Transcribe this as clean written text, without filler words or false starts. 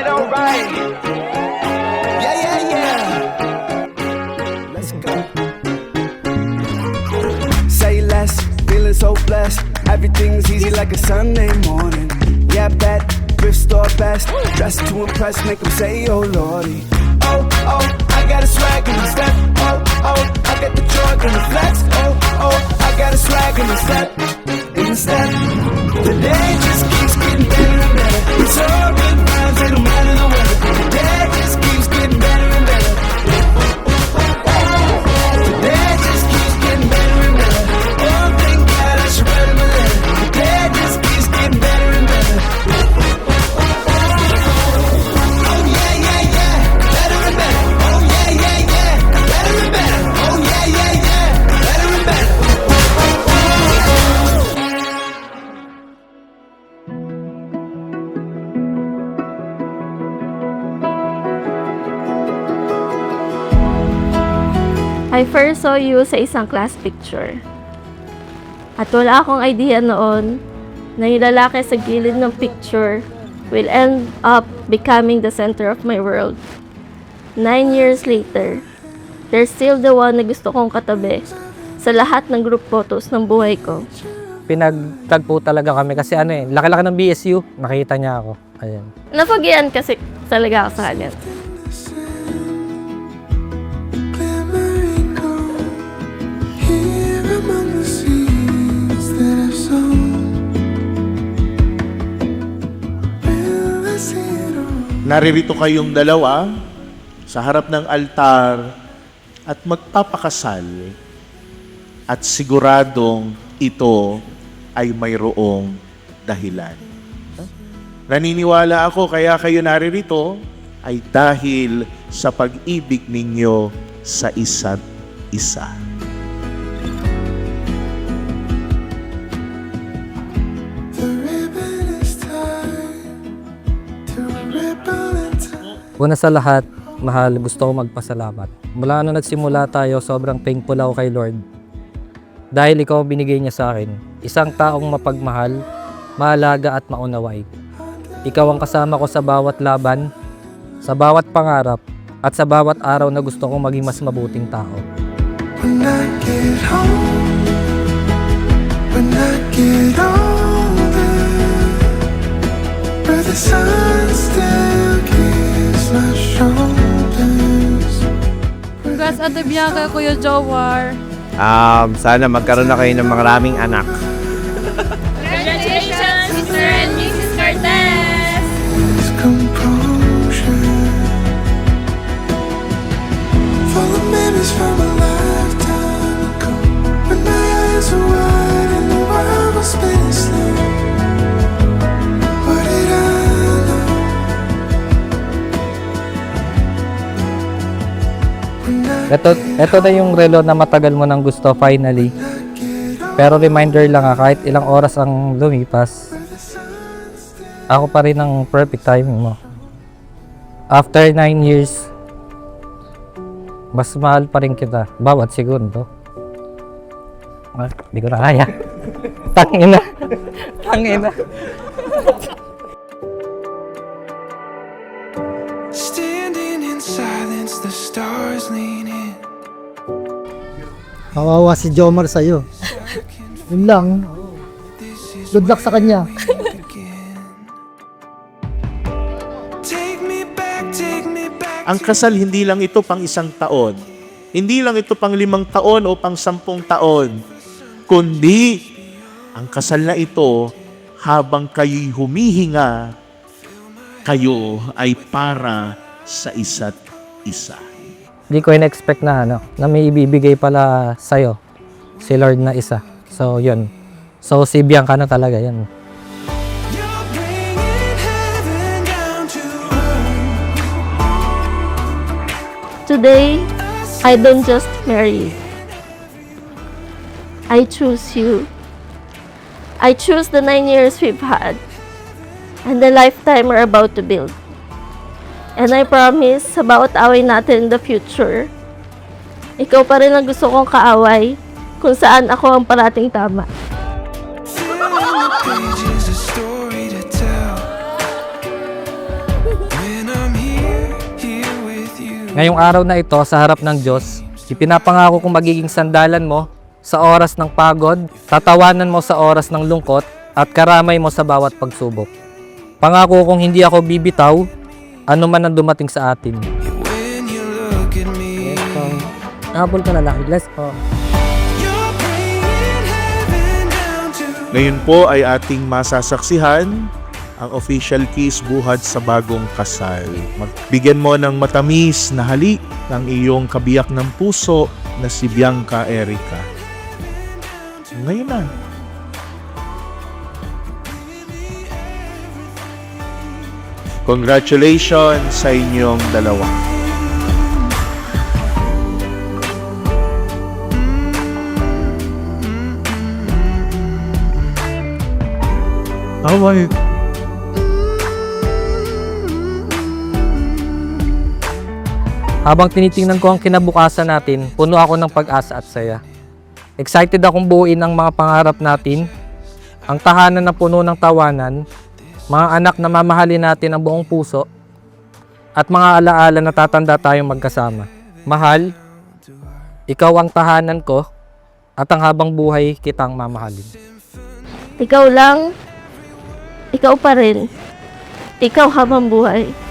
Alright. Yeah. Let's go. Say less, feeling so blessed. Everything's easy like a Sunday morning. Yeah, bet, thrift store best. Dressed to impress, make them say, oh lordy. Oh, I got a swag in the step. Oh, I got the Jordan the flex. Oh, I got a swag in the step. The day just keeps getting better and better. It's all good vibes, it don't matter the weather. The day just keeps getting better and better. The day just keeps getting better and better. Oh, thank God I should write him a letter. The day just keeps getting better and better. Oh yeah, better and better. Oh yeah, better and better. Oh yeah, better and better. I first saw you sa isang class picture. At wala akong idea noon na yung lalaki sa gilid ng picture will end up becoming the center of my world. 9 years later, they're still the one na gusto kong katabi sa lahat ng group photos ng buhay ko. Pinagtagpo talaga kami kasi laki-laki ng BSU, nakita niya ako. Ayan. Napagian kasi talaga ako sa kanya. Naririto kayong dalawa sa harap ng altar at magpapakasal at siguradong ito ay mayroong dahilan. Naniniwala ako kaya kayo naririto ay dahil sa pag-ibig ninyo sa isa't isa. Una sa lahat, mahal, gusto ko magpasalamat. Mula nung nagsimula tayo, sobrang thankful ako kay Lord. Dahil ikaw ang binigay niya sa akin. Isang taong mapagmahal, maalaga at maunaway. Ikaw ang kasama ko sa bawat laban, sa bawat pangarap, at sa bawat araw na gusto kong maging mas mabuting tao. When I get home, when I get older, where the sun still keeps my shoulders. Congrats Ate Bianca, Kuya Jowar. Sana magkaroon na kayo ng maraming anak. Congratulations, Mr. and Mrs. Cortez! This composure, full of memories from a lifetime ago. When my eyes were wide and the world was spinning slow. What did I know? When I Ito na yung relo na matagal mo nang gusto finally. Pero reminder lang kahit ilang oras ang lumipas, ako pa rin ang perfect timing mo. After 9 years, mas mahal pa rin kita bawat segundo. Di ko na kaya. Tangina. standing in silence, the stars lean in. Kawawa si Jomar sa'yo. Yun lang. Good luck sa kanya. Take me back. Ang kasal hindi lang ito pang 1 taon. Hindi lang ito pang 5 taon o pang 10 taon. Kundi, ang kasal na ito, habang kayo'y humihinga, kayo ay para sa isa't isa. Hindi ko in-expect na may ibibigay pala sa'yo, si Lord na isa. So, yun. So, si Bianca na talaga, yan. You're bringing heaven down to earth. Today, I don't just marry you. I choose you. I choose the 9 years we've had and the lifetime we're about to build. And I promise, sa bawat away natin in the future, ikaw pa rin ang gusto kong kaaway kung saan ako ang parating tama. Pages, a story to tell. Ngayong araw na ito, sa harap ng Diyos, ipinapangako kong magiging sandalan mo sa oras ng pagod, tatawanan mo sa oras ng lungkot, at karamay mo sa bawat pagsubok. Pangako kong hindi ako bibitaw, ano man ang dumating sa atin. Apple ka lalaki, bless po. Ngayon po ay ating masasaksihan ang official kiss buhat sa bagong kasal. Magbigyan mo ng matamis na halik ng iyong kabiyak ng puso na si Bianca Erica. Ngayon na. Congratulations sa inyong dalawa. Away. Habang tinitingnan ko ang kinabukasan natin, puno ako ng pag-asa at saya. Excited akong buuin ang mga pangarap natin, ang tahanan na puno ng tawanan, mga anak na mamahalin natin ang buong puso, at mga alaala na tatanda tayong magkasama. Mahal, ikaw ang tahanan ko, at ang habang buhay kitang mamahalin. Ikaw lang, ikaw pa rin. Ikaw habang buhay.